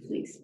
please.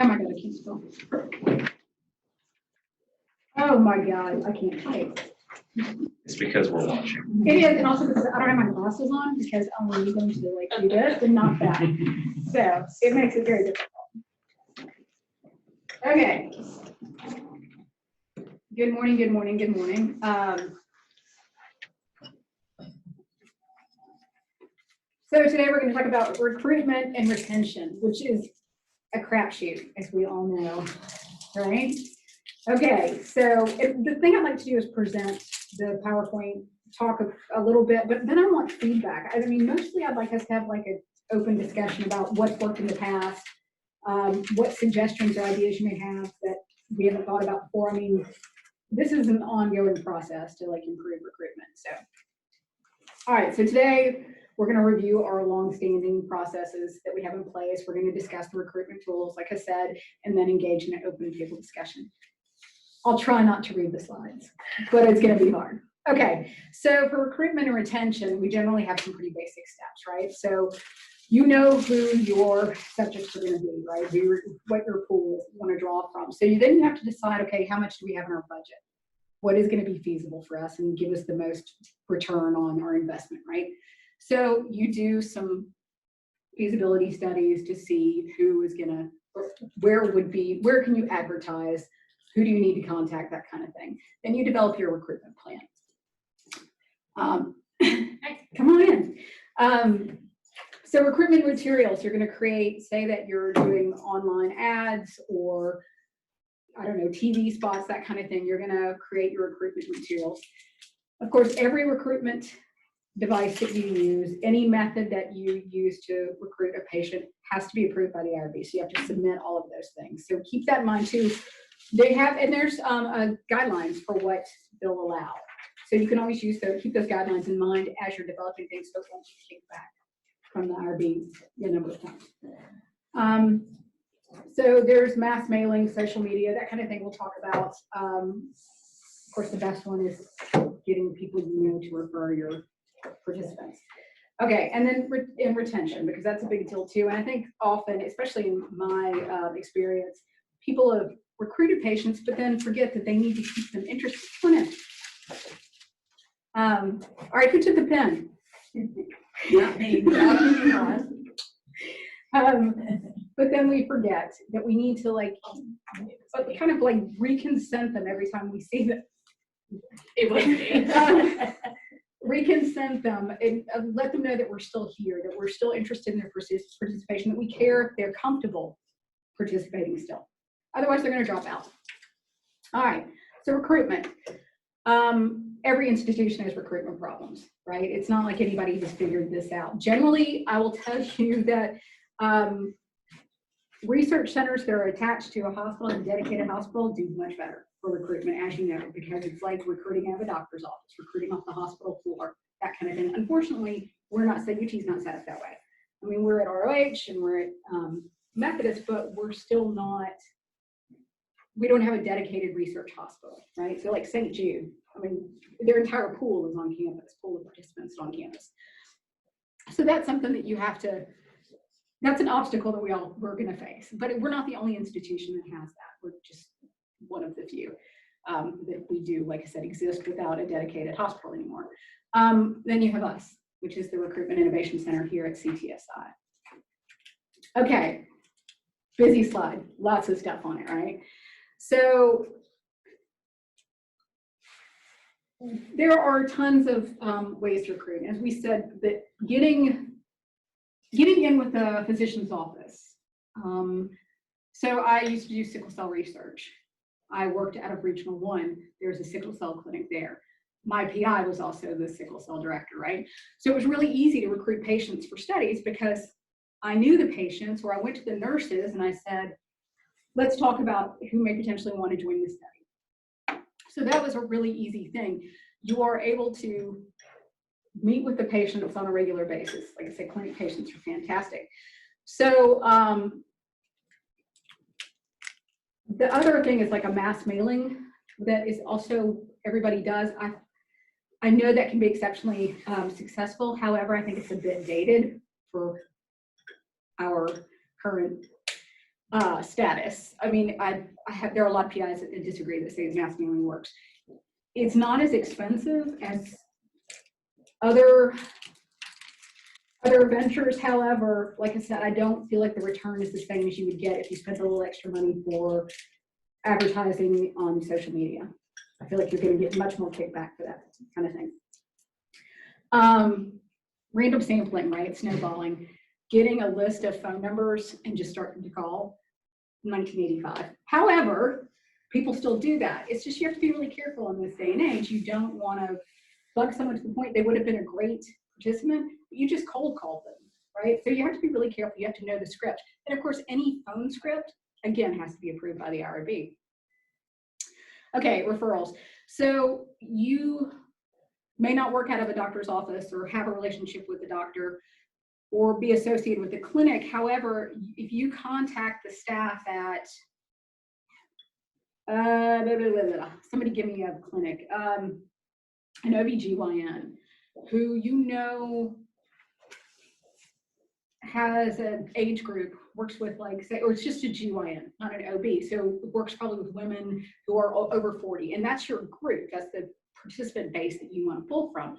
Oh my God, I can't spell. Oh my God, I can't type. It's because we're watching. It is, and also because I don't have my glasses on because I only need them to like do this and not that. So it makes it very difficult. Okay. Good morning, good morning, good morning. So today we're going to talk about recruitment and retention, which is a crapshoot, as we all know, right? Okay, so the thing I'd like to do is present the PowerPoint, talk a little bit, but then I want feedback. I mean, mostly I'd like us to have like an open discussion about what's worked in the past, what suggestions or ideas you may have that we haven't thought about before. I mean, this is an ongoing process to like improve recruitment. So, all right, so today we're going to review our long-standing processes that we have in place. We're going to discuss the recruitment tools, like I said, and then engage in an open table discussion. I'll try not to read the slides, but it's going to be hard. Okay, so for recruitment and retention, we generally have some pretty basic steps, right? So you know who your subjects are going to be, right? What your pool is, you want to draw from. So then you have to decide, okay, how much do we have in our budget? What is going to be feasible for us and give us the most return on our investment, right? So you do some feasibility studies to see who is going to, where can you advertise, who do you need to contact, that kind of thing. Then you develop your recruitment plan. Come on in. So recruitment materials, you're going to create, say that you're doing online ads or, I don't know, TV spots, that kind of thing. You're going to create your recruitment materials. Of course, every recruitment device that you use, any method that you use to recruit a patient has to be approved by the IRB. So you have to submit all of those things. So keep that in mind too. They have, and there's guidelines for what they'll allow. So you can always use those, keep those guidelines in mind as you're developing things, so don't kick back from the IRB a number of times. So there's mass mailing, social media, that kind of thing we'll talk about. Of course, the best one is getting people you know to refer your participants. Okay, and then in retention, because that's a big deal too. And I think often, especially in my experience, people have recruited patients, but then forget that they need to keep them interested. Come on in. All right, who took the pen? Not me. But then we forget that we need to like, kind of like reconsent them every time we see them. It was me. Reconsent them and let them know that we're still here, that we're still interested in their participation, that we care if they're comfortable participating still. Otherwise, they're going to drop out. All right, so recruitment. Every institution has recruitment problems, right? It's not like anybody has figured this out. Generally, I will tell you that research centers that are attached to a hospital and dedicated hospital do much better for recruitment, as you know, because it's like recruiting out of a doctor's office, recruiting off the hospital floor, that kind of thing. Unfortunately, we're not, UT's not set up that way. I mean, we're at ROH and we're at Methodist, but we're still not, we don't have a dedicated research hospital, right? So like St. Jude, I mean, their entire pool is on campus, pool of participants on campus. So that's something that you have to, that's an obstacle that we're going to face, but we're not the only institution that has that. We're just one of the few that we do, like I said, exist without a dedicated hospital anymore. Then you have us, which is the Recruitment Innovation Center here at CTSI. Okay, busy slide, lots of stuff on it, right? So there are tons of ways to recruit. As we said, that getting in with the physician's office. So I used to do sickle cell research. I worked out of Regional 1. There's a sickle cell clinic there. My PI was also the sickle cell director, right? So it was really easy to recruit patients for studies because I knew the patients, or I went to the nurses and I said, let's talk about who may potentially want to join this study. So that was a really easy thing. You are able to meet with the patients on a regular basis. Like I said, clinic patients are fantastic. So the other thing is like a mass mailing that is also everybody does. I know that can be exceptionally successful. However, I think it's a bit dated for our current status. I mean, there are a lot of PIs that disagree that say mass mailing works. It's not as expensive as other ventures. However, like I said, I don't feel like the return is the same as you would get if you spent a little extra money for advertising on social media. I feel like you're going to get much more kickback for that kind of thing. Random sampling, right? Snowballing. Getting a list of phone numbers and just starting to call. 1985. However, people still do that. It's just you have to be really careful in this day and age. You don't want to bug someone to the point they would have been a great participant, but you just cold called them, right? So you have to be really careful. You have to know the script. And of course, any phone script, again, has to be approved by the IRB. Okay, referrals. So you may not work out of a doctor's office or have a relationship with the doctor or be associated with the clinic. However, if you contact the staff at, somebody give me a clinic, an OBGYN who you know has an age group, works with like, say, or it's just a GYN, not an OB. So it works probably with women who are over 40. And that's your group. That's the participant base that you want to pull from.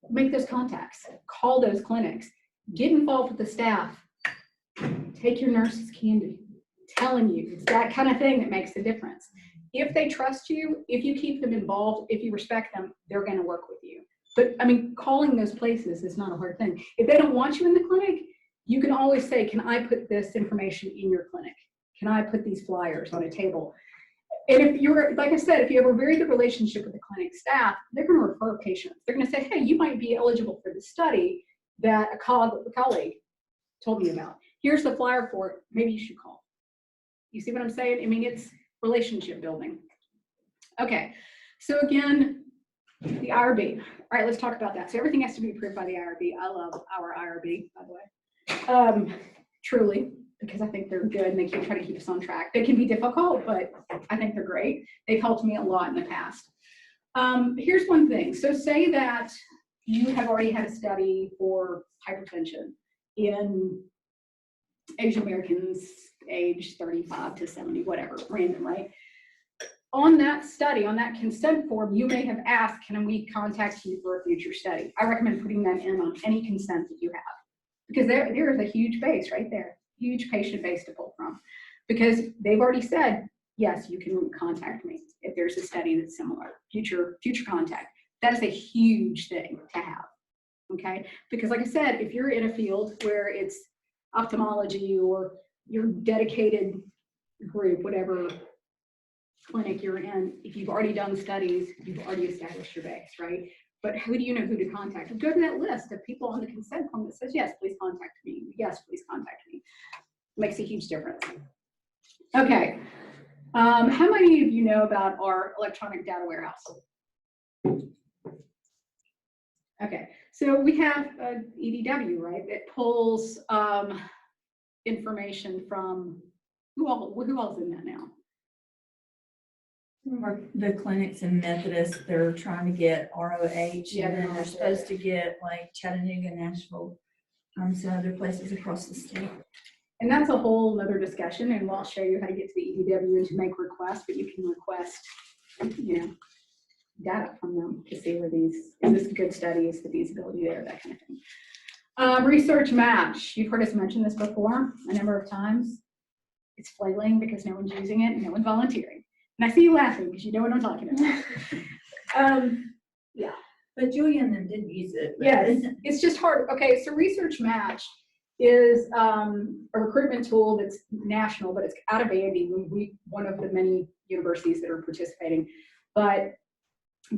Make those contacts, call those clinics, get involved with the staff, take your nurse's candy. Telling you, it's that kind of thing that makes the difference. If they trust you, if you keep them involved, if you respect them, they're going to work with you. But I mean, calling those places is not a hard thing. If they don't want you in the clinic, you can always say, can I put this information in your clinic? Can I put these flyers on a table? And if you're, like I said, if you have a very good relationship with the clinic staff, they're going to refer patients. They're going to say, hey, you might be eligible for the study that a colleague told me about. Here's the flyer for it. Maybe you should call. You see what I'm saying? I mean, it's relationship building. Okay, so again, the IRB. All right, let's talk about that. So everything has to be approved by the IRB. I love our IRB, by the way. Truly, because I think they're good and they try to keep us on track. They can be difficult, but I think they're great. They've helped me a lot in the past. Here's one thing. So say that you have already had a study for hypertension in Asian Americans age 35 to 70, whatever, random, right? On that study, on that consent form, you may have asked, can we contact you for a future study? I recommend putting that in on any consent that you have, because there is a huge base right there, huge patient base to pull from, because they've already said, yes, you can contact me if there's a study that's similar, future contact. That is a huge thing to have, okay? Because like I said, if you're in a field where it's ophthalmology or your dedicated group, whatever clinic you're in, if you've already done studies, you've already established your base, right? But who do you know who to contact? Go to that list of people on the consent form that says, yes, please contact me. Yes, please contact me. It makes a huge difference. Okay. How many of you know about our electronic data warehouse? Okay, so we have EDW, right? It pulls information from, who else in that now? The clinics in Methodist, they're trying to get ROH, Yeah, and then they're supposed to get like Chattanooga, Nashville, some other places across the state. And that's a whole other discussion, and we'll show you how to get to the EDW and to make requests, but you can request, you know, data from them to see where these, is this a good study, is the feasibility there, that kind of thing. Research match. You've heard us mention this before a number of times. It's flailing because no one's using it and no one's volunteering. And I see you laughing because you know what I'm talking about. Yeah. But Julia and them did use it. but- Yes, it's just hard. Okay, so Research Match is a recruitment tool that's national, but it's out of Andy, one of the many universities that are participating. But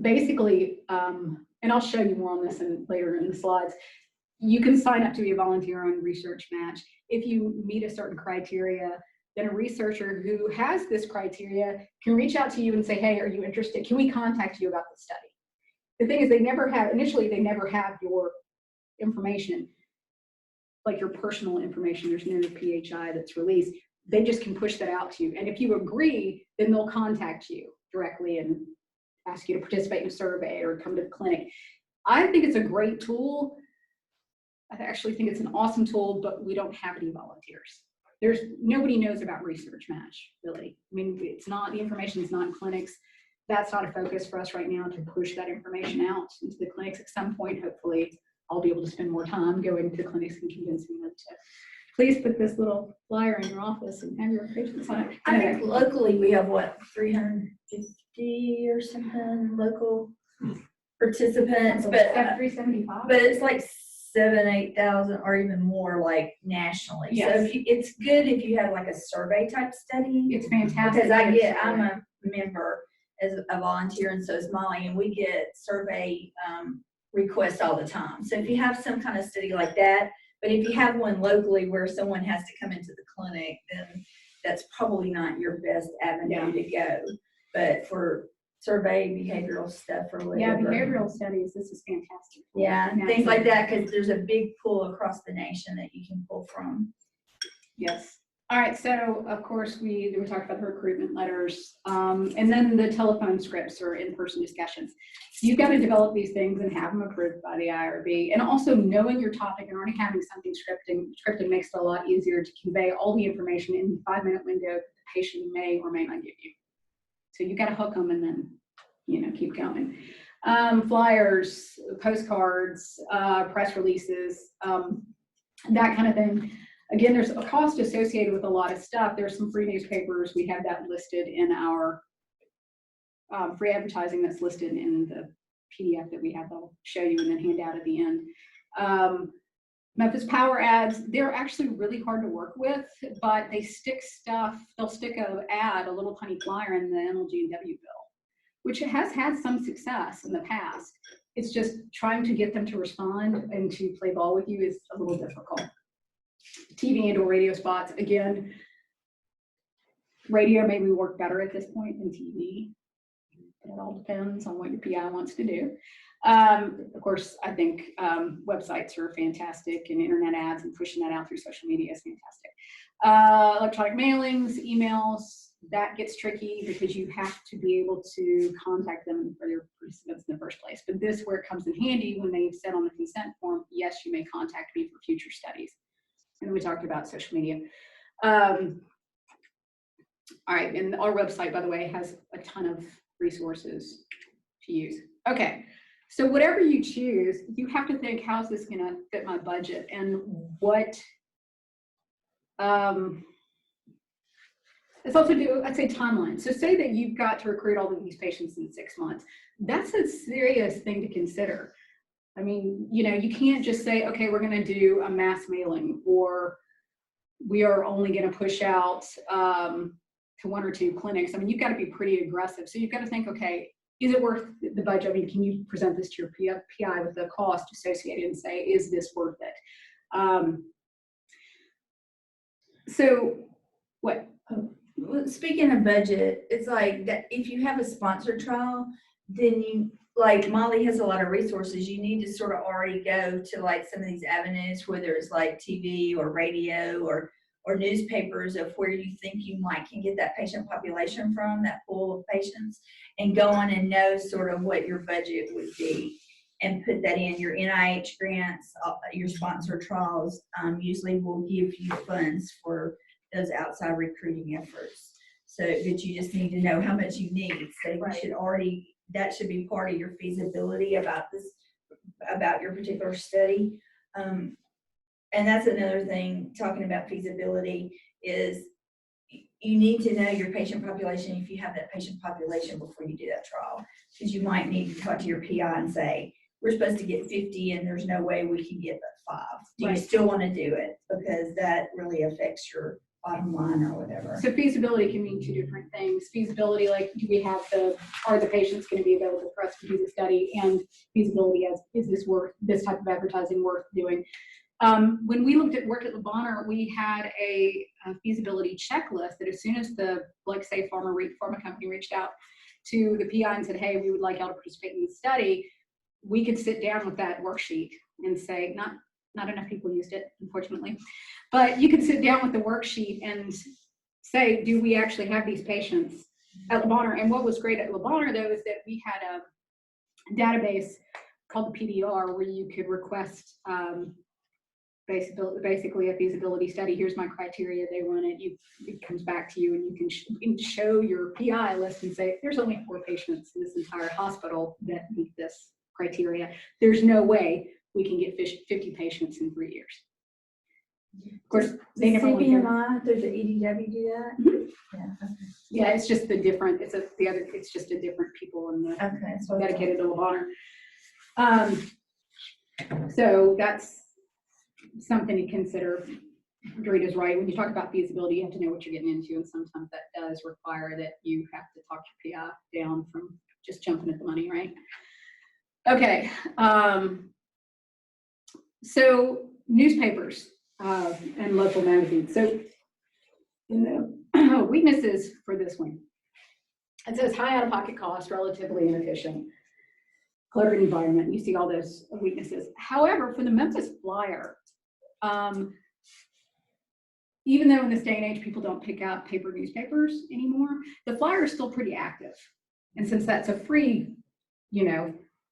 basically, and I'll show you more on this later in the slides, you can sign up to be a volunteer on Research Match. If you meet a certain criteria, then a researcher who has this criteria can reach out to you and say, hey, are you interested? Can we contact you about the study? The thing is, initially, they never have your information, like your personal information. There's no PHI that's released. They just can push that out to you. And if you agree, then they'll contact you directly and ask you to participate in a survey or come to the clinic. I think it's a great tool. I actually think it's an awesome tool, but we don't have any volunteers. Nobody knows about Research Match, really. I mean, the information is not in clinics. That's not a focus for us right now, to push that information out into the clinics. At some point, hopefully, I'll be able to spend more time going to the clinics and convincing them to please put this little flyer in your office and have your patients sign it. I think locally we have what, 350 or something local participants, but 375. but it's like 7,000-8,000 or even more like nationally. Yes. So it's good if you have like a survey type study. It's fantastic. Because I'm a member as a volunteer, and so is Molly, and we get survey requests all the time. So if you have some kind of study like that, but if you have one locally where someone has to come into the clinic, then that's probably not your best avenue to go. But for survey, behavioral stuff or whatever. Yeah, behavioral studies, this is fantastic. Yeah, things like that, because there's a big pool across the nation that you can pull from. Yes. All right, so of course we talked about the recruitment letters, and then the telephone scripts or in-person discussions. You've got to develop these things and have them approved by the IRB. And also knowing your topic and already having something scripted makes it a lot easier to convey all the information in the 5-minute window that the patient may or may not give you. So you got to hook them and then, keep going. Flyers, postcards, press releases, that kind of thing. Again, there's a cost associated with a lot of stuff. There's some free newspapers. We have that listed in our free advertising that's listed in the PDF that we have. I'll show you and then hand out at the end. Memphis Power ads, they're actually really hard to work with, but they stick stuff. They'll stick an ad, a little tiny flyer in the NLG&W bill, which has had some success in the past. It's just trying to get them to respond and to play ball with you is a little difficult. TV and or radio spots, again, radio maybe work better at this point than TV. It all depends on what your PI wants to do. Of course, I think websites are fantastic, and internet ads and pushing that out through social media is fantastic. Electronic mailings, emails, that gets tricky because you have to be able to contact them for their participants in the first place. But this, where it comes in handy when they've said on the consent form, yes, you may contact me for future studies. And we talked about social media. All right, and our website, by the way, has a ton of resources to use. Okay, so whatever you choose, you have to think, how's this gonna fit my budget, and what, let's also do, I'd say, timeline. So say that you've got to recruit all of these patients in 6 months. That's a serious thing to consider. I mean, you can't just say, okay, we're going to do a mass mailing, or we are only going to push out to 1 or 2 clinics. I mean, you've got to be pretty aggressive. So you've got to think, okay, is it worth the budget? I mean, can you present this to your PI with the cost associated and say, is this worth it? So what? Well, speaking of budget, it's like that if you have a sponsored trial, then you, like Molly has a lot of resources. You need to sort of already go to like some of these avenues, whether it's like TV or radio or newspapers, of where you think you can get that patient population from, that pool of patients, and go on and know sort of what your budget would be and put that in. Your NIH grants, your sponsored trials usually will give you funds for those outside recruiting efforts. So that you just need to know how much you need. So you should already, that should be part of your feasibility about your particular study. And that's another thing, talking about feasibility, is you need to know your patient population if you have that patient population before you do that trial. Because you might need to talk to your PI and say, we're supposed to get 50 and there's no way we can get but 5. Do you Right. still want to do it? Because that really affects your bottom line or whatever. So feasibility can mean 2 different things. Feasibility, like, do we have are the patients going to be available for us to do the study? And feasibility as, is this type of advertising worth doing? When we worked at Le Bonheur, we had a feasibility checklist that as soon as the, like, say, pharma company reached out to the PI and said, hey, we would like y'all to participate in the study, we could sit down with that worksheet and say, not enough people used it, unfortunately, but you could sit down with the worksheet and say, do we actually have these patients at Le Bonheur? And what was great at Le Bonheur, though, is that we had a database called the PDR where you could request basically a feasibility study. Here's my criteria, they run it, it comes back to you, and you can show your PI list and say, there's only 4 patients in this entire hospital that meet this criteria. There's no way we can get 50 patients in 3 years. Of course, they never want to. CBMI, does the EDW do that? Mhm. Yeah. Okay. Yeah, it's just the different. It's just a different people in the Okay. So dedicated to Le Bonheur. So that's something to consider. Dorita's right. When you talk about feasibility, you have to know what you're getting into, and sometimes that does require that you have to talk your PI down from just jumping at the money, right? Okay. So newspapers and local magazines. So in the weaknesses for this one, it says high out-of-pocket cost, relatively inefficient, cluttered environment. You see all those weaknesses. However, for the Memphis Flyer, even though in this day and age people don't pick out paper newspapers anymore, the Flyer is still pretty active. And since that's a free,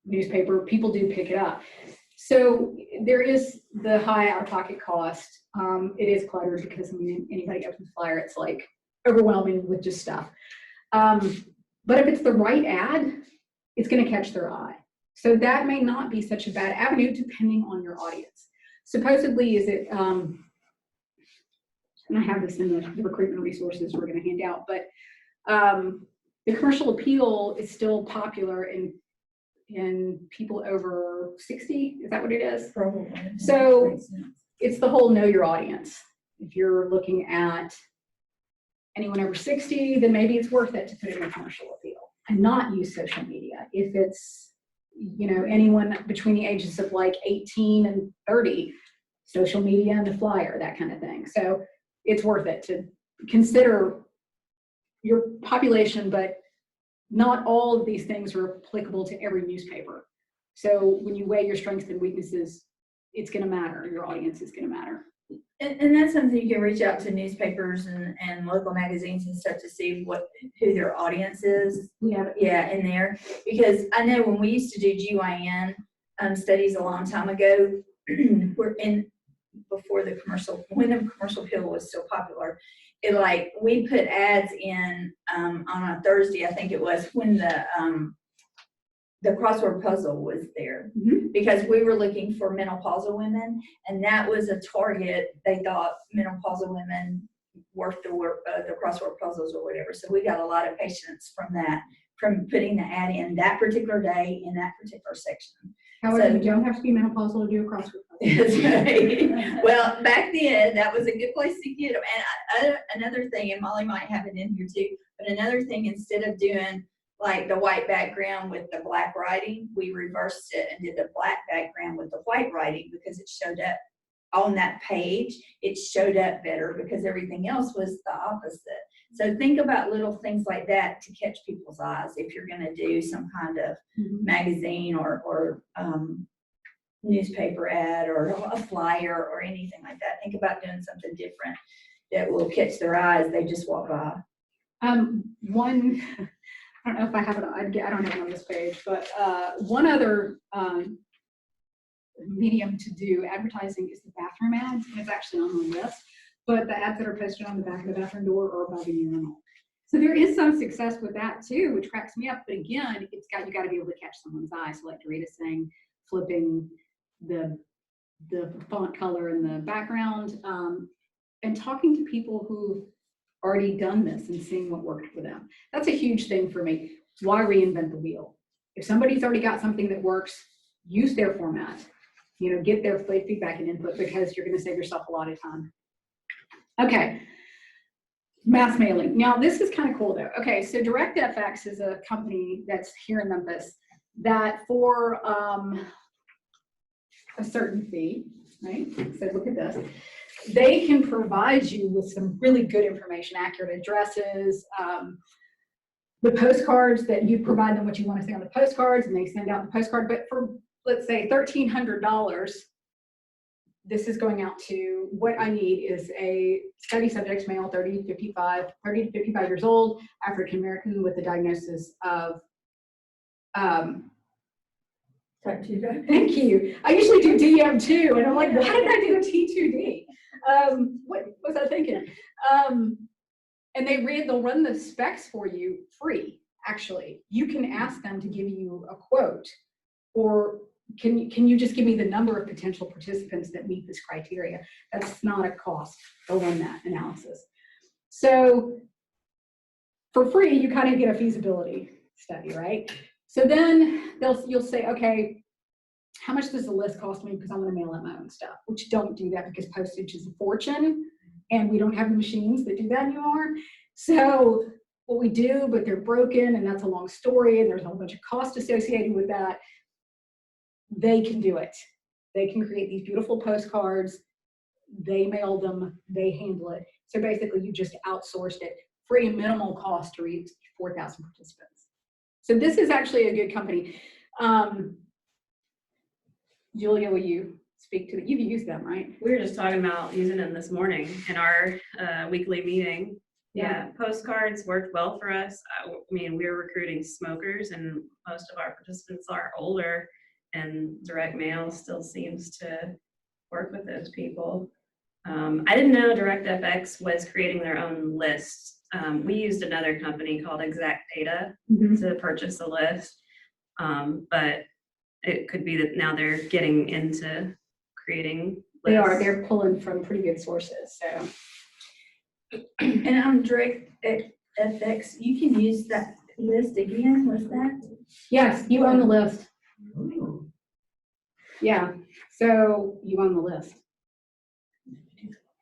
newspaper, people do pick it up. So there is the high out-of-pocket cost. It is cluttered because, anybody opens Flyer, it's like overwhelming with just stuff. But if it's the right ad, it's going to catch their eye. So that may not be such a bad avenue depending on your audience. Supposedly, is it, and I have this in the recruitment resources we're going to hand out, but the commercial appeal is still popular in people over 60. Is that what it is? probably. So it's the whole know your audience. If you're looking at anyone over 60, then maybe it's worth it to put in a commercial appeal and not use social media. If it's, anyone between the ages of like 18 and 30, social media and the Flyer, that kind of thing. So it's worth it to consider your population, but not all of these things are applicable to every newspaper. So when you weigh your strengths and weaknesses, it's going to matter. Your audience is going to matter. And that's something you can reach out to newspapers and local magazines and stuff to see who their audience is. Yeah, in there. Because I know when we used to do GYN studies a long time ago, when the commercial appeal was so popular, we put ads in on a Thursday, I think it was, when the crossword puzzle was there, because we were looking for menopausal women, and that was a target. They thought menopausal women worked the crossword puzzles or whatever. So we got a lot of patients from putting the ad in that particular day in that particular section. However, you don't have to be menopausal to do a crossword puzzle. That's right. Well, back then, that was a good place to get them. And another thing, and Molly might have it in here too, but another thing, instead of doing like the white background with the black writing, we reversed it and did the black background with the white writing, because it showed up on that page. It showed up better because everything else was the opposite. So think about little things like that to catch people's eyes if you're going to do some kind of magazine or newspaper ad or a flyer or anything like that. Think about doing something different that will catch their eyes. They just walk by. I don't know if I have it. I don't have it on this page, but one other medium to do advertising is the bathroom ads, and it's actually on the list. But the ads that are posted on the back of the bathroom door or above the urinal. So there is some success with that too, which cracks me up. But again, you got to be able to catch someone's eye. So like Dorita's saying, flipping the font color in the background, and talking to people who already done this and seeing what worked for them. That's a huge thing for me. Why reinvent the wheel? If somebody's already got something that works, use their format. Get their feedback and input, because you're going to save yourself a lot of time. Okay, mass mailing. Now, this is kind of cool, though. Okay, so DirectFX is a company that's here in Memphis that for a certain fee, right? So look at this. They can provide you with some really good information, accurate addresses, the postcards that you provide them what you want to say on the postcards, and they send out the postcard. But for, let's say, $1,300, this is going out to, what I need is a study subjects, male, 30 to 55 years old, African American, with a diagnosis of Type 2 diabetes. thank you. I usually do DM2, and I'm like, why did I do a T2D? What was I thinking? And they'll run the specs for you free, actually. You can ask them to give you a quote, or can you just give me the number of potential participants that meet this criteria? That's not a cost. They'll run that analysis. So for free, you kind of get a feasibility study, right? So then you'll say, okay, how much does the list cost me, because I'm going to mail out my own stuff? Which, don't do that, because postage is a fortune, and we don't have the machines that do that anymore. So what we do, but they're broken, and that's a long story, and there's a whole bunch of cost associated with that. They can do it. They can create these beautiful postcards. They mail them. They handle it. So basically, you just outsourced it, free and minimal cost to reach 4,000 participants. So this is actually a good company. Julia, will you speak to it? You've used them, right? We were just talking about using them this morning in our weekly meeting. Yeah, postcards worked well for us. I mean, we're recruiting smokers, and most of our participants are older, and direct mail still seems to work with those people. I didn't know DirectFX was creating their own list. We used another company called Exact Data to purchase a list, but it could be that now they're getting into creating lists. They're pulling from pretty good sources. So, And on DirectFX, you can use that list again. What's that? yes, you own the list. Yeah, so you own the list.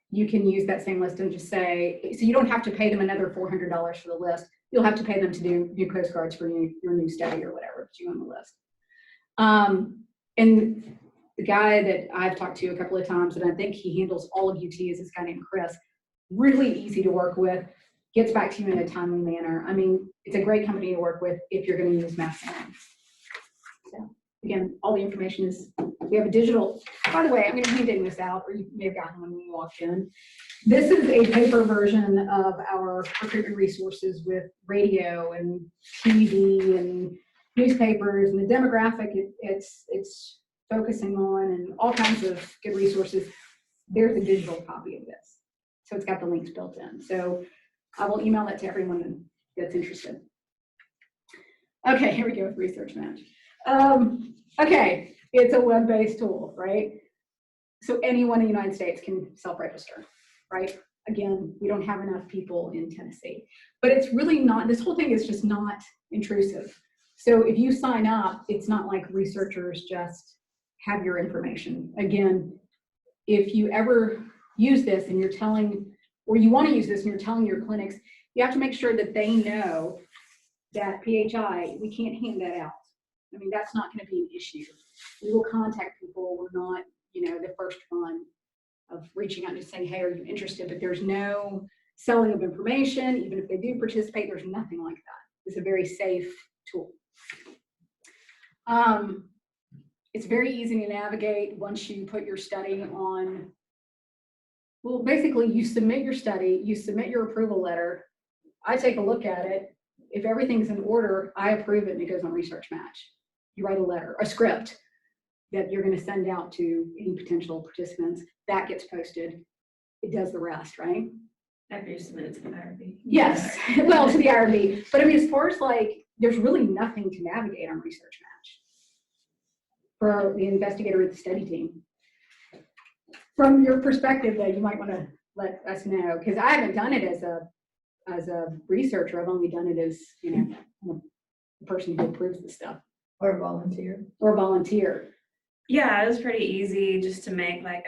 You can use that same list and just say, so you don't have to pay them another $400 for the list. You'll have to pay them to do postcards for your new study or whatever, but you own the list. And the guy that I've talked to a couple of times, and I think he handles all of UT, is this guy named Chris. Really easy to work with, gets back to you in a timely manner. I mean, it's a great company to work with if you're going to use mass mailing. So again, all the information is, we have a digital, by the way, I'm going to be handing this out, or you may have gotten one when you walked in. This is a paper version of our recruitment resources with radio and TV and newspapers, and the demographic it's focusing on, and all kinds of good resources. There's a digital copy of this. So it's got the links built in. So I will email that to everyone that's interested. Okay, here we go with Research Match. Okay, it's a web-based tool, right? So anyone in the United States can self-register, right? Again, we don't have enough people in Tennessee. But it's really not, this whole thing is just not intrusive. So if you sign up, it's not like researchers just have your information. Again, if you ever use this and you're telling, or you want to use this and you're telling your clinics, you have to make sure that they know that PHI, we can't hand that out. I mean, that's not going to be an issue. We will contact people. We're not, the first one of reaching out and just saying, hey, are you interested? But there's no selling of information. Even if they do participate, there's nothing like that. It's a very safe tool. It's very easy to navigate once you put your study on. Well, basically, you submit your study, you submit your approval letter. I take a look at it. If everything's in order, I approve it and it goes on Research Match. You write a letter, a script that you're going to send out to any potential participants. That gets posted. It does the rest, right? After you submit it to the IRB. Yes, well, to the IRB. But I mean, as far as there's really nothing to navigate on Research Match for the investigator at the study team. From your perspective, though, you might want to let us know, because I haven't done it as a as a researcher, I've only done it as, you know, the person who approves the stuff Or volunteer. or volunteer. Yeah, it was pretty easy just to make like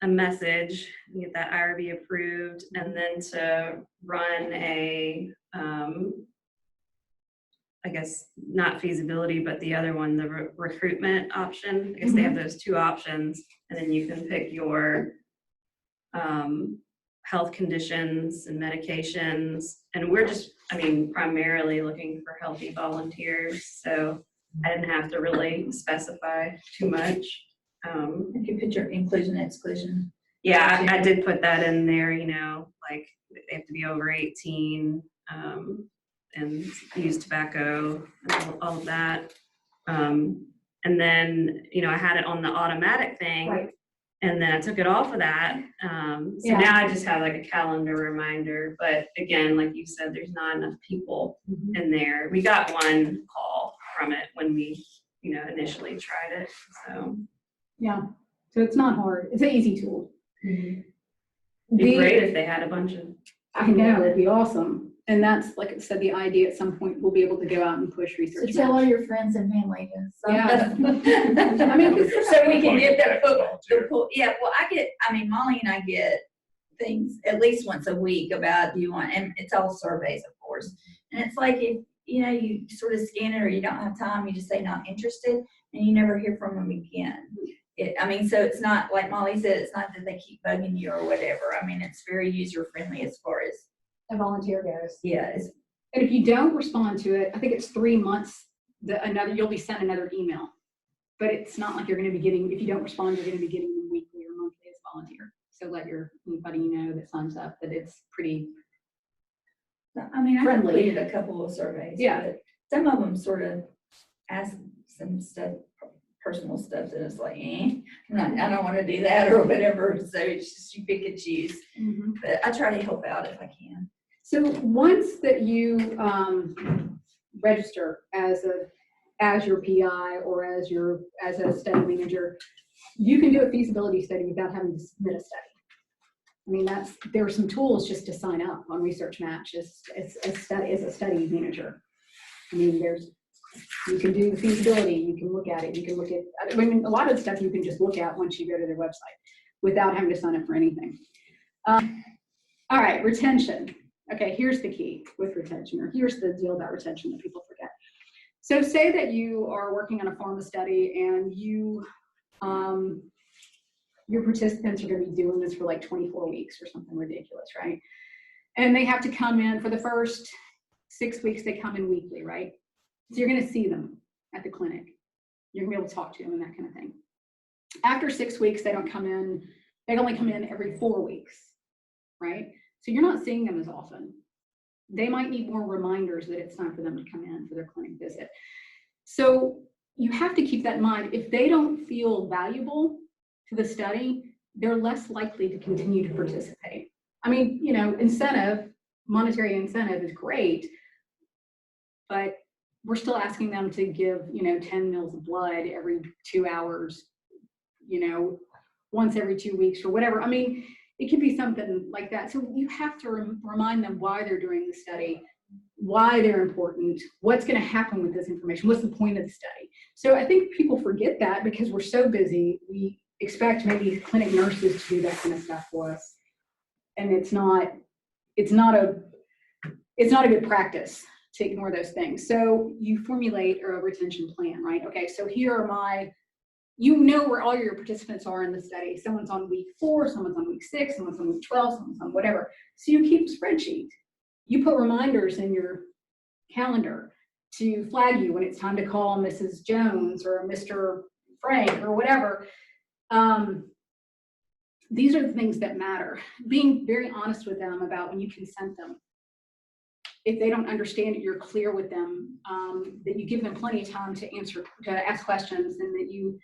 a message, get that IRB approved, and then to run a, I guess, not feasibility, but the other one, the recruitment option. I guess they have those two options, and then you can pick your health conditions and medications. And we're just, I mean, primarily looking for healthy volunteers. So I didn't have to really specify too much. You can put your inclusion, exclusion. Yeah, I did put that in there, you know, like they have to be over 18 and use tobacco and all of that. And then, you know, I had it on the automatic thing. Right. And then I took it off of that. So Yeah. now I just have like a calendar reminder. But again, like you said, there's not enough people in there. We got one call from it when we, you know, initially tried it. So Yeah. So it's not hard. It's an easy tool. it'd be great if they had a bunch of. I know, it'd be awesome. And that's, like I said, the idea at some point, we'll be able to go out and push So research. tell all your friends and family to sign Yeah. up. I mean, So we can get the pool. Yeah, well, I mean, Molly and I get things at least once a week about, do you want, and it's all surveys, of course. And it's like, if, you know, you sort of scan it or you don't have time, you just say not interested, and you never hear from them again. I mean, so it's not, like Molly said, it's not that they keep bugging you or whatever. I mean, it's very user-friendly as far as, a volunteer goes. yeah, it's, And if you don't respond to it, I think it's 3 months, you'll be sent another email. But it's not like you're going to be getting, if you don't respond, you're going to be getting them weekly or monthly as volunteer. So let anybody you know that signs up that it's pretty. I mean, I Friendly. completed a couple of surveys. Yeah. But some of them sort of ask some stuff, personal stuff that is like, I don't want to do that or whatever. So it's just you pick and choose. But I try to help out if I can. So once that you register as your PI or as a study manager, you can do a feasibility study without having to submit a study. I mean, there are some tools just to sign up on Research Match as a study manager. I mean, you can do the feasibility, you can look at it, you can look at, I mean, a lot of the stuff you can just look at once you go to their website without having to sign up for anything. All right, retention. Okay, here's the key with retention, or here's the deal about retention that people forget. So say that you are working on a pharma study and your participants are going to be doing this for like 24 weeks or something ridiculous, right? And they have to come in for the first 6 weeks, they come in weekly, right? So you're going to see them at the clinic. You're going to be able to talk to them and that kind of thing. After 6 weeks, they don't come in, they only come in every 4 weeks, right? So you're not seeing them as often. They might need more reminders that it's time for them to come in for their clinic visit. So you have to keep that in mind. If they don't feel valuable to the study, they're less likely to continue to participate. I mean, you know, monetary incentive is great, but we're still asking them to give, 10 mils of blood every 2 hours, once every 2 weeks or whatever. I mean, it could be something like that. So you have to remind them why they're doing the study, why they're important, what's going to happen with this information, what's the point of the study. So I think people forget that because we're so busy. We expect maybe clinic nurses to do that kind of stuff for us, and it's not a good practice to ignore those things. So you formulate a retention plan, right? Okay, so here are where all your participants are in the study. Someone's on week 4, someone's on week 6, someone's on week 12, someone's on whatever. So you keep a spreadsheet. You put reminders in your calendar to flag you when it's time to call Mrs. Jones or Mr. Frank or whatever. These are the things that matter. Being very honest with them about when you consent them. If they don't understand it, you're clear with them, that you give them plenty of time to ask questions, and that you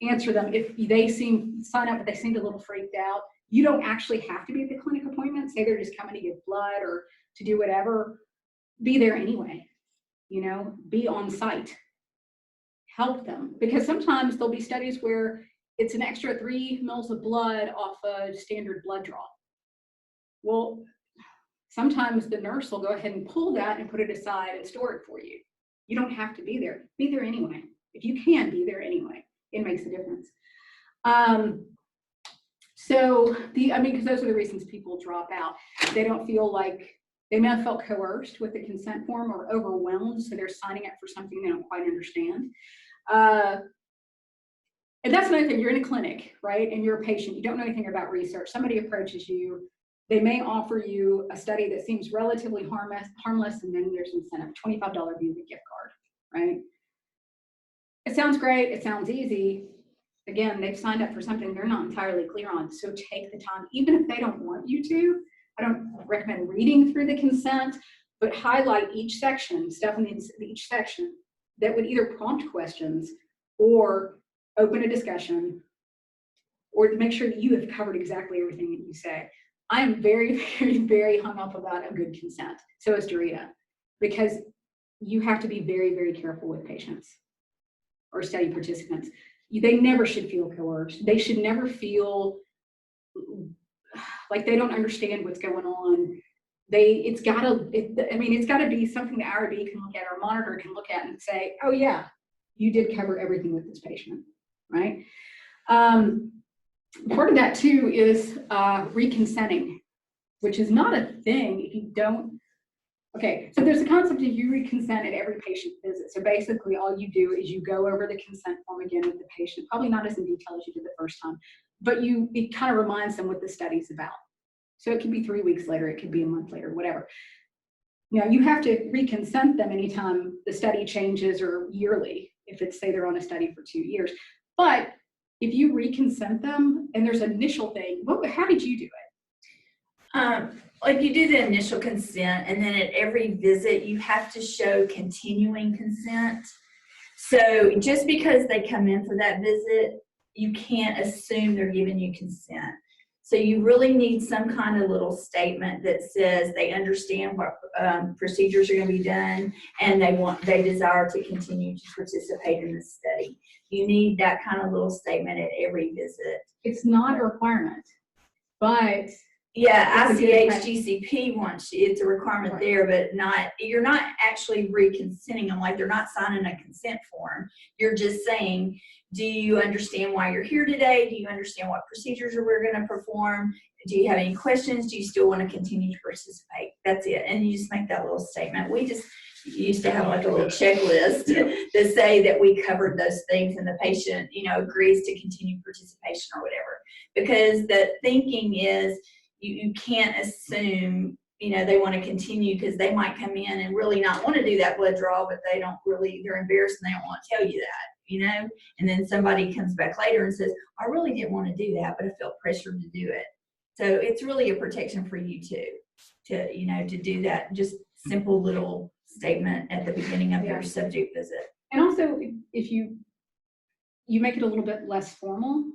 answer them. If they sign up, but they seemed a little freaked out, you don't actually have to be at the clinic appointment. Say they're just coming to give blood or to do whatever, be there anyway, be on site, help them. Because sometimes there'll be studies where it's an extra 3 mils of blood off a standard blood draw. Well, sometimes the nurse will go ahead and pull that and put it aside and store it for you. You don't have to be there. Be there anyway. If you can, be there anyway. It makes a difference. Because those are the reasons people drop out. They don't feel like, they may have felt coerced with the consent form or overwhelmed, so they're signing up for something they don't quite understand. And that's another thing, you're in a clinic, right? And you're a patient, you don't know anything about research. Somebody approaches you, they may offer you a study that seems relatively harmless, and then there's incentive, $25 Visa gift card, right? It sounds great, it sounds easy. Again, they've signed up for something they're not entirely clear on, so take the time, even if they don't want you to. I don't recommend reading through the consent, but highlight each section, stuff in each section that would either prompt questions or open a discussion, or to make sure that you have covered exactly everything that you say. I am very, very, very hung up about a good consent. So is Dorita, because you have to be very, very careful with patients or study participants. They never should feel coerced. They should never feel like they don't understand what's going on. It's gotta be something the IRB can look at, or a monitor can look at and say, oh yeah, you did cover everything with this patient, right? Part of that too is reconsenting, which is not a thing if you don't. Okay, so there's a concept of you reconsent at every patient visit. So basically all you do is you go over the consent form again with the patient, probably not as in detail as you did the first time, but it kind of reminds them what the study's about. So it could be 3 weeks later, it could be a month later, whatever. Now you have to reconsent them anytime the study changes, or yearly, if it's, say they're on a study for 2 years. But if you reconsent them and there's an initial thing, how did you do it? Like you do the initial consent, and then at every visit you have to show continuing consent. So just because they come in for that visit, you can't assume they're giving you consent. So you really need some kind of little statement that says they understand what procedures are going to be done, and they desire to continue to participate in the study. You need that kind of little statement at every visit. It's not a requirement, but yeah, ICH GCP wants you, it's a requirement right there, but you're not actually reconsenting them. Like, they're not signing a consent form. You're just saying, do you understand why you're here today? Do you understand what procedures we're going to perform? Do you have any questions? Do you still want to continue to participate? That's it. And you just make that little statement. We just used to have like a little checklist to say that we covered those things, and the patient, agrees to continue participation or whatever. Because the thinking is, you can't assume, they want to continue, because they might come in and really not want to do that blood draw, but they're embarrassed and they don't want to tell you that, and then somebody comes back later and says, I really didn't want to do that, but I felt pressured to do it. So it's really a protection for you too, to do that, just simple little statement at the beginning of your subject visit. And also, if you make it a little bit less formal,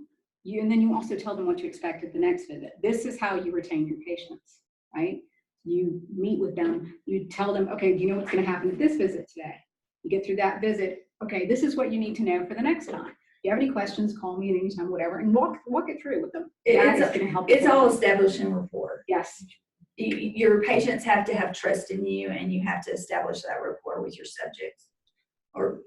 and then you also tell them what to expect at the next visit. This is how you retain your patients, right? You meet with them, you tell them, okay, do you know what's going to happen at this visit today? You get through that visit, okay, this is what you need to know for the next time. If you have any questions, call me at any time, whatever, and walk it through with them. It's going to help. It's all establishing rapport. Yes. Your patients have to have trust in you, and you have to establish that rapport with your subjects, or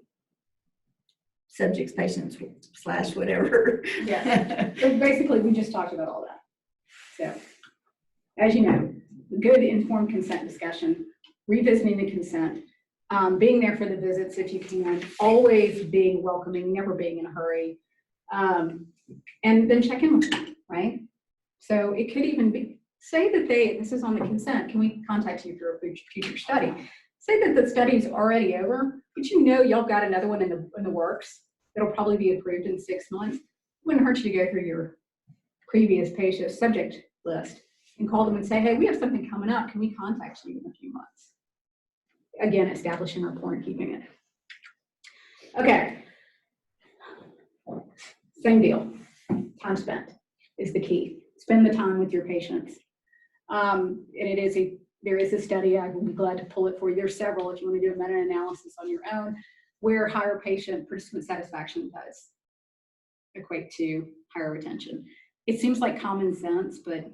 subjects, patients / whatever. Yeah. So basically, we just talked about all that. So, as you know, good informed consent discussion, revisiting the consent, being there for the visits if you can, always being welcoming, never being in a hurry, and then check in with them, right? So it could even be, say that this is on the consent, can we contact you for a future study? Say that the study's already over, but y'all got another one in the works. It'll probably be approved in 6 months. It wouldn't hurt you to go through your previous patient subject list and call them and say, hey, we have something coming up. Can we contact you in a few months? Again, establishing rapport and keeping it. Okay. Same deal. Time spent is the key. Spend the time with your patients. And there is a study, I will be glad to pull it for you. There's several if you want to do a meta-analysis on your own, where higher patient participant satisfaction does equate to higher retention. It seems like common sense, but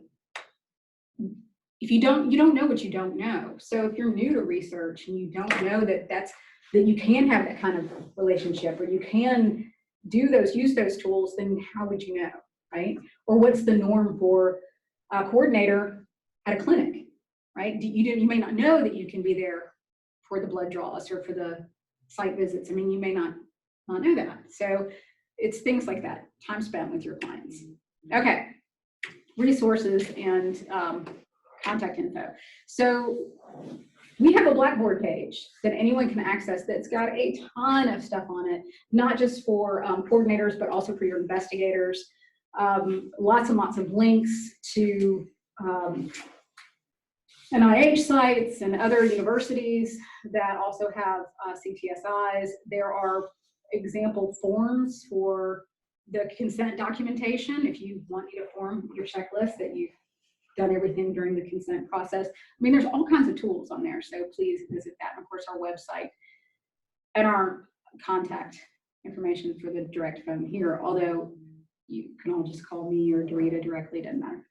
if you don't know what you don't know. So if you're new to research and you don't know that you can have that kind of relationship, or you can use those tools, then how would you know, right? Or what's the norm for a coordinator at a clinic, right? You may not know that you can be there for the blood draws or for the site visits. I mean, you may not know that. So it's things like that, time spent with your clients. Okay, resources and contact info. So we have a Blackboard page that anyone can access that's got a ton of stuff on it, not just for coordinators, but also for your investigators. Lots and lots of links to NIH sites and other universities that also have CTSIs. There are example forms for the consent documentation if you want me to form your checklist that you've done everything during the consent process. I mean, there's all kinds of tools on there, so please visit that. And of course, our website and our contact information for the direct phone here, although you can all just call me or Dorita directly, doesn't matter.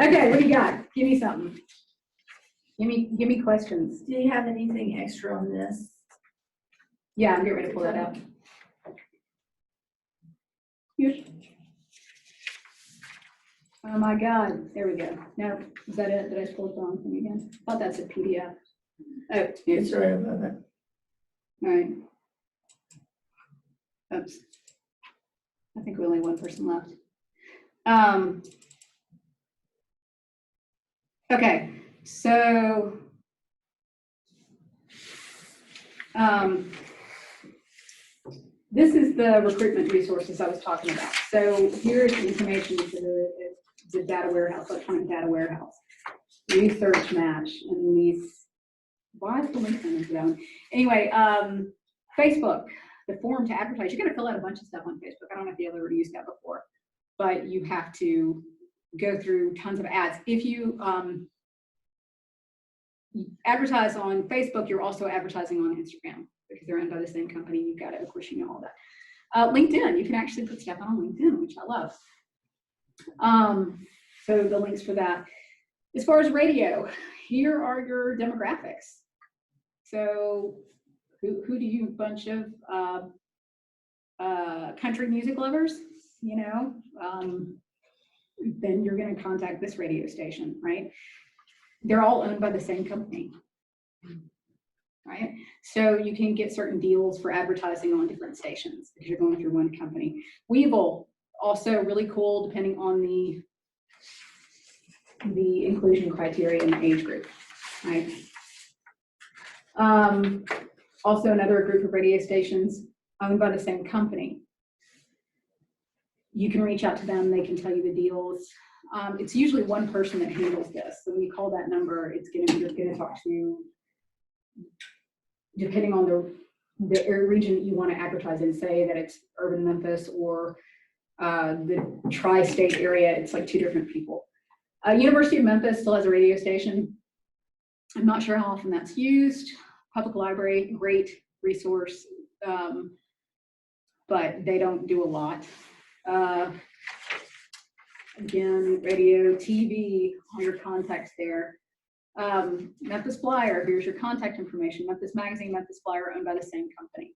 Okay, what do you got? Give me something. Give me questions. Do you have anything extra on this? Yeah, I'm getting ready to pull that out. Yes. Oh my God, there we go. No, is that it? Did I pull the wrong thing again? I thought that's a PDF. Oh, It's right above it. all right. Oops. I think we're only one person left. Okay, so this is the recruitment resources I was talking about. So here's the information for the data warehouse, electronic data warehouse, research match, and these, why is the link into that one? Anyway, Facebook, the form to advertise. You're gonna fill out a bunch of stuff on Facebook. I don't know if you ever used that before, but you have to go through tons of ads. If you advertise on Facebook, you're also advertising on Instagram because they're owned by the same company. You've got to, of course, you know all that. LinkedIn, you can actually put stuff on LinkedIn, which I love. So the links for that. As far as radio, here are your demographics. So who do you, bunch of country music lovers, you know, then you're going to contact this radio station, right? They're all owned by the same company, right? So you can get certain deals for advertising on different stations because you're going through one company. Weevil, also really cool, depending on the inclusion criteria and the age group, right? Also another group of radio stations owned by the same company. You can reach out to them, they can tell you the deals. It's usually one person that handles this. So when you call that number, you're gonna talk to, depending on the region that you want to advertise in, say that it's urban Memphis or the tri-state area, it's like two different people. University of Memphis still has a radio station. I'm not sure how often that's used. Public library, great resource, but they don't do a lot. Again, radio, TV, all your contacts there. Memphis Flyer, here's your contact information. Memphis Magazine, Memphis Flyer, owned by the same company.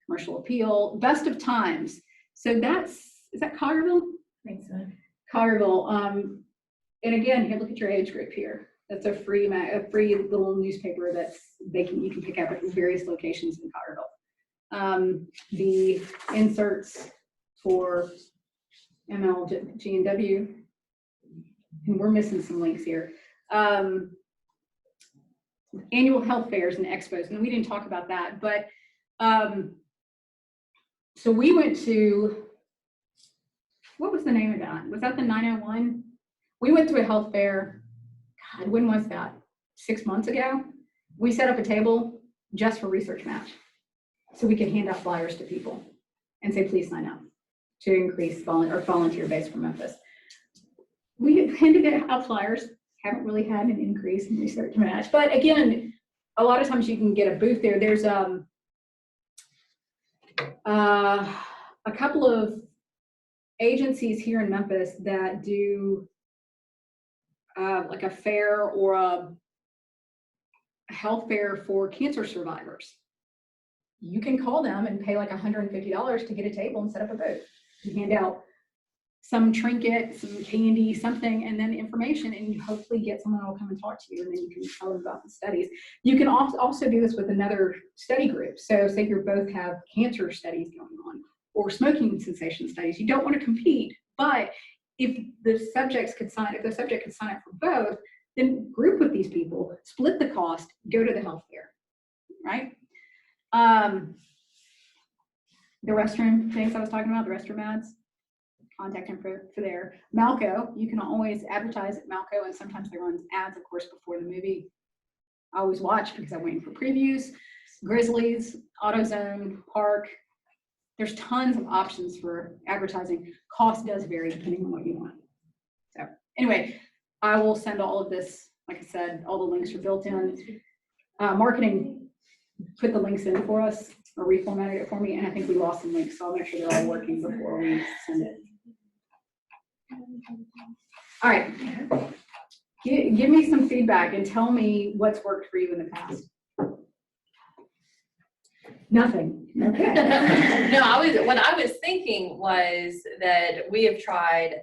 Commercial Appeal, Best of Times. So is that Collierville? I think so. Collierville. And again, here, look at your age group here. That's a free little newspaper you can pick up at various locations in Collierville. The inserts for ML, G&W, and we're missing some links here. Annual health fairs and expos, and we didn't talk about that, but so we went to, what was the name of that? Was that the 901? We went to a health fair, God, when was that? 6 months ago? We set up a table just for Research Match. So we could hand out flyers to people and say, please sign up to increase our volunteer base for Memphis. We handed out flyers, haven't really had an increase in Research Match. But again, a lot of times you can get a booth there. There's a couple of agencies here in Memphis that do like a fair or a health fair for cancer survivors. You can call them and pay like $150 to get a table and set up a booth. You hand out some trinket, some candy, something, and then information, and you hopefully get someone who will come and talk to you, and then you can tell them about the studies. You can also do this with another study group. So say you both have cancer studies going on or smoking cessation studies. You don't want to compete, but if the subject could sign up for both, then group with these people, split the cost, go to the health fair, right? The restroom things I was talking about, the restroom ads, contact info for there. Malco, you can always advertise at Malco, and sometimes they run ads, of course, before the movie. I always watch because I'm waiting for previews. Grizzlies, AutoZone, Park. There's tons of options for advertising. Cost does vary depending on what you want. So anyway, I will send all of this. Like I said, all the links are built in. Marketing put the links in for us or reformatted it for me, and I think we lost some links, so I'll make sure they're all working before we send it. All right, give me some feedback and tell me what's worked for you in the past. Nothing. Okay. No, what I was thinking was that we have tried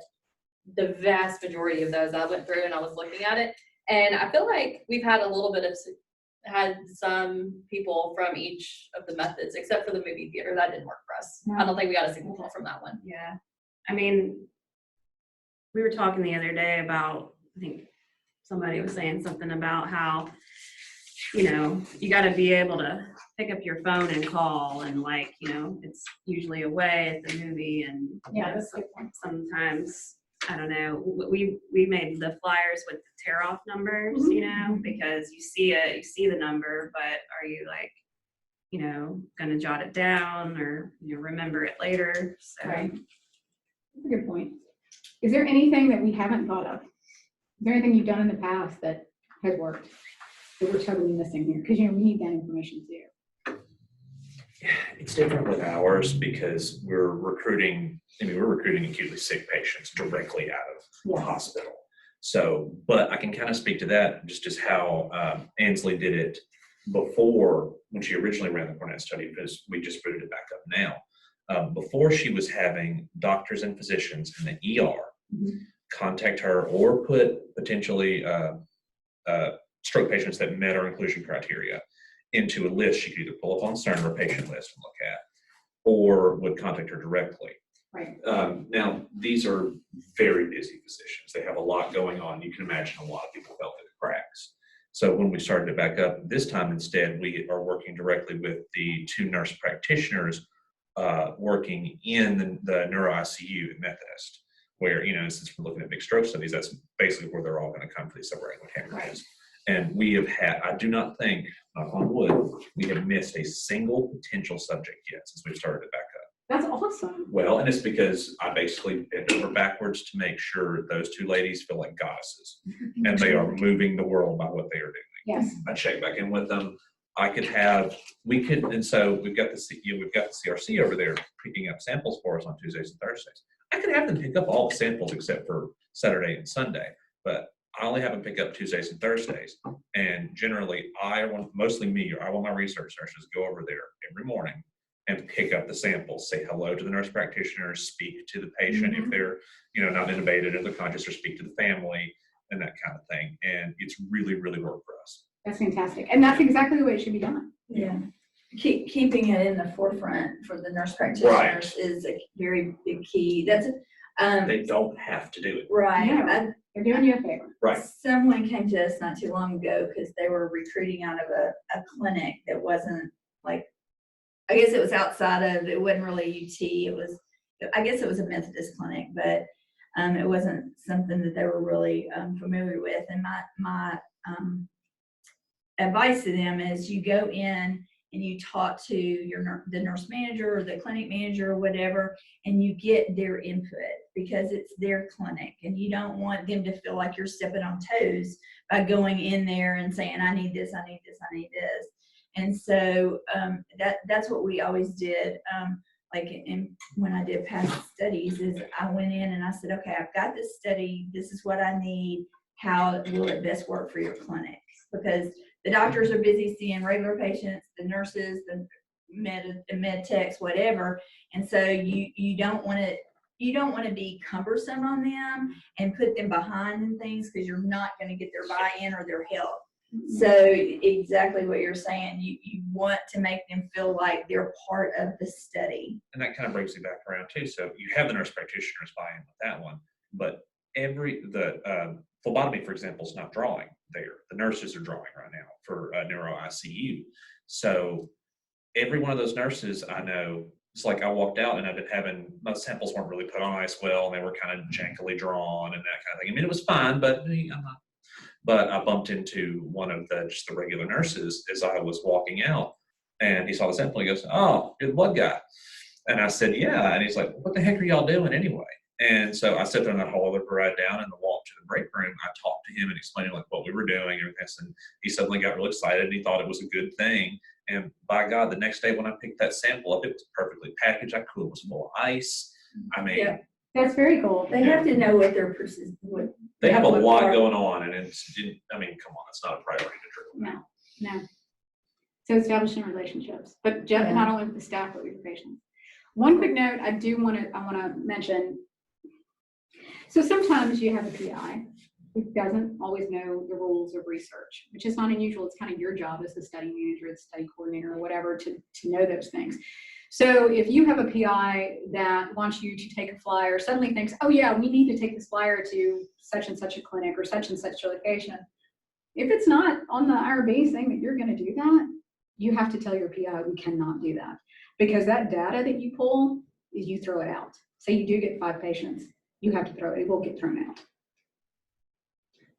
the vast majority of those. I went through and I was looking at it, and I feel like we've had a little bit of, had some people from each of the methods, except for the movie theater. That didn't work for us. No. I don't think we got a single call from that one. Yeah. I mean, we were talking the other day about, I think somebody was saying something about how, you know, you got to be able to pick up your phone and call, and like, you know, it's usually away at the movie, and Yeah, that's a good point. sometimes, I don't know, we made the flyers with the tear off numbers, you know, because you see the number, but are you like, you know, gonna jot it down or you remember it later? So Right. That's a good point. Is there anything that we haven't thought of? Is there anything you've done in the past that has worked that we're totally missing here? Because, you know, we need that information too. It's different with ours because we're recruiting acutely sick patients directly out of the hospital. So, but I can kind of speak to that just as how Ansley did it before, when she originally ran the Cornet study, because we just booted it back up now. Before, she was having doctors and physicians in the ER contact her or put potentially stroke patients that met our inclusion criteria into a list she could either pull up on CERN or a patient list and look at, or would contact her directly. Right. Now, these are very busy physicians. They have a lot going on. You can imagine a lot of people fell through the cracks. So when we started to back up this time, instead, we are working directly with the 2 nurse practitioners working in the neuro ICU at Methodist, where, you know, since we're looking at big stroke studies, that's basically where they're all going to come for these subarachnoid hemorrhages. And we have had, I do not think, knock on wood, we have missed a single potential subject yet since we started to back up. That's awesome. Well, and it's because I basically bent over backwards to make sure those 2 ladies feel like goddesses and they are moving the world by what they are doing. Yes. I check back in with them. And so we've got the CRC over there picking up samples for us on Tuesdays and Thursdays. I could have them pick up all the samples except for Saturday and Sunday, but I only have them pick up Tuesdays and Thursdays. And generally, mostly me, or I want my research nurses go over there every morning and pick up the samples, say hello to the nurse practitioners, speak to the patient if they're, you know, not intubated or they're conscious, or speak to the family and that kind of thing. And it's really, really worked for us. That's fantastic. And that's exactly the way it should be done. Yeah. Keeping it in the forefront for the nurse practitioners is a very big key. That's They don't have to do it. right. No. They're doing you a favor. Right. Someone came to us not too long ago because they were recruiting out of a clinic that wasn't like, I guess it was outside of, it wasn't really UT. It was, I guess it was a Methodist clinic, but it wasn't something that they were really familiar with. And my advice to them is you go in and you talk to the nurse manager or the clinic manager or whatever, and you get their input because it's their clinic, and you don't want them to feel like you're stepping on toes by going in there and saying, I need this, I need this, I need this. And so that's what we always did. like when I did past studies, is I went in and I said, okay, I've got this study, this is what I need, how will it best work for your clinic? Because the doctors are busy seeing regular patients, the nurses, the med techs, whatever, and so you don't want to be cumbersome on them and put them behind in things, because you're not going to get their buy-in or their help. So exactly what you're saying, you want to make them feel like they're part of the study. And that kind of brings me back around too. So you have the nurse practitioners buy in with that one, but the phlebotomy, for example, is not drawing there. The nurses are drawing right now for neuro ICU. So every one of those nurses I know, it's like I walked out and I've been having, my samples weren't really put on ice well, and they were kind of jankily drawn and that kind of thing. I mean, it was fine, but I'm not. But I bumped into one of just the regular nurses as I was walking out, and he saw the sample. He goes, "Oh, you're the blood guy." And I said, "Yeah." And he's like, "What the heck are y'all doing anyway?" And so I sat there in that hall, right down in the walk to the break room. I talked to him and explained like what we were doing and everything. And he suddenly got really excited, and he thought it was a good thing. And by God, the next day when I picked that sample up, it was perfectly packaged. I could, it was full of ice. I mean, Yeah. That's very cool. They have to know what their they have a lot going on, and I mean, come on, it's not a priority to trickle down. No. So establishing relationships, but Yeah. not only with the staff, but with your patients. One quick note I want to mention. So sometimes you have a PI who doesn't always know the rules of research, which is not unusual. It's kind of your job as the study manager, the study coordinator, or whatever, to know those things. So if you have a PI that wants you to take a flyer, suddenly thinks, oh yeah, we need to take this flyer to such and such a clinic or such and such a location. If it's not on the IRB saying that you're going to do that, you have to tell your PI we cannot do that, because that data that you pull is you throw it out. Say you do get 5 patients, you have to throw it. It will get thrown out.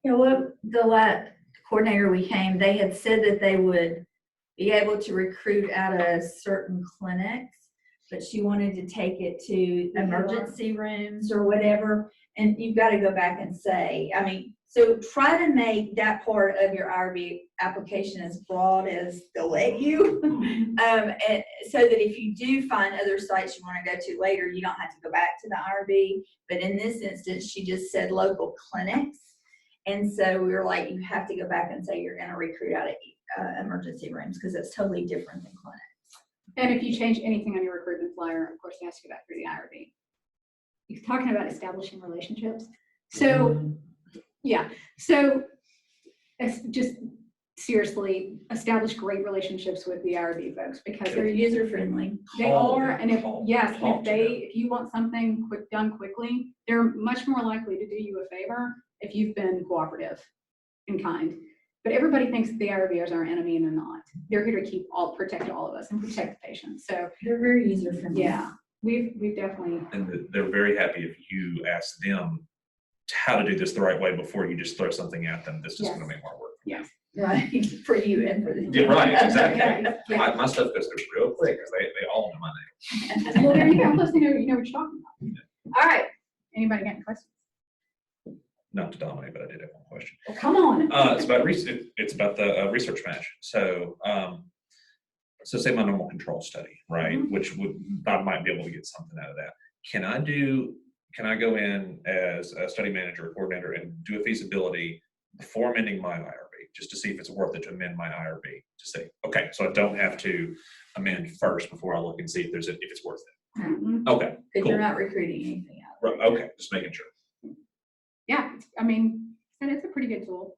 You know what, the last coordinator we came, they had said that they would be able to recruit out of certain clinics, but she wanted to take it to emergency rooms or whatever. And you've got to go back and say, I mean, so try to make that part of your IRB application as broad as they'll let you. And so that if you do find other sites you want to go to later, you don't have to go back to the IRB. But in this instance, she just said local clinics. And so we were like, you have to go back and say you're going to recruit out of emergency rooms, because it's totally different than clinics. And if you change anything on your recruitment flyer, of course, it has to go back through the IRB. You're talking about establishing relationships. So, yeah. So just seriously, establish great relationships with the IRB folks, because They're user friendly. they are, and if Talk if you want something done quickly, they're much more likely to do you a favor if you've been cooperative and kind. But everybody thinks the IRB is our enemy, and they're not. They're here to protect all of us and protect the patients. So They're very user friendly. yeah, we've definitely. And they're very happy if you ask them how to do this the right way before you just throw something at them that's just going to make more work. Yes. Right, for you and for the. Yeah, right, exactly. Yeah. My stuff goes through real quick because they all know my name. Well, there you go. Plus, you know what you're talking about. All right. Anybody got any questions? Not to dominate, but I did have one question. Well, come on. It's about the research match. So, so say my normal control study, right? Mhm. Which I might be able to get something out of that. Can I go in as a study manager or coordinator and do a feasibility before amending my IRB, just to see if it's worth it to amend my IRB? To say, okay, so I don't have to amend first before I look and see if it's worth it. Mhm. Okay, Because cool. you're not recruiting anything out. Right, okay, just making sure. Yeah, I mean, and it's a pretty good tool.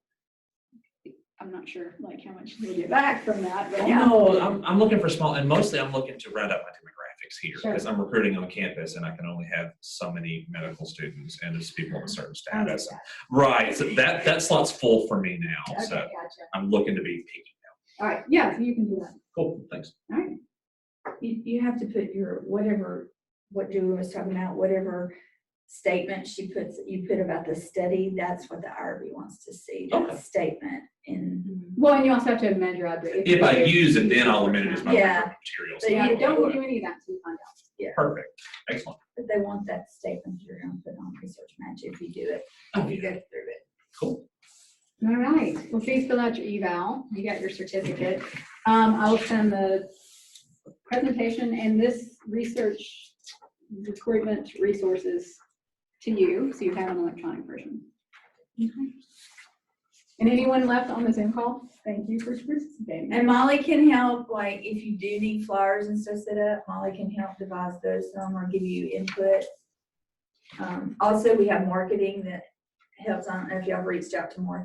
I'm not sure like how much they get back from that, but yeah. No, I'm looking for small, and mostly I'm looking to round up my demographics here, Sure. because I'm recruiting on campus and I can only have so many medical students and there's people of a certain status. Right, so that slot's full for me now, Okay, so gotcha. I'm looking to be picky now. All right, yeah, so you can do that. Cool, thanks. All right. You have to put your what Julie was talking about, whatever statement you put about the study, that's what the IRB wants to see, that Okay. statement in. Well, and you also have to amend your IRB. If I use it, then I'll amend it as my Yeah. reference materials. But Yeah, you don't do any of that until you find out. Perfect, excellent. But they want that statement you're going to put on research match if you do it, Oh, if you yeah. go through it. Cool. All right, well, please fill out your eval. You got your certificate. I will send the presentation and this research recruitment resources to you, so you have an electronic version. And anyone left on the Zoom call? Thank you for participating. And Molly can help, like, if you do need flyers and stuff set up, Molly can help devise those or give you input. Also, we have marketing that helps. I don't know if y'all reached out to marketing.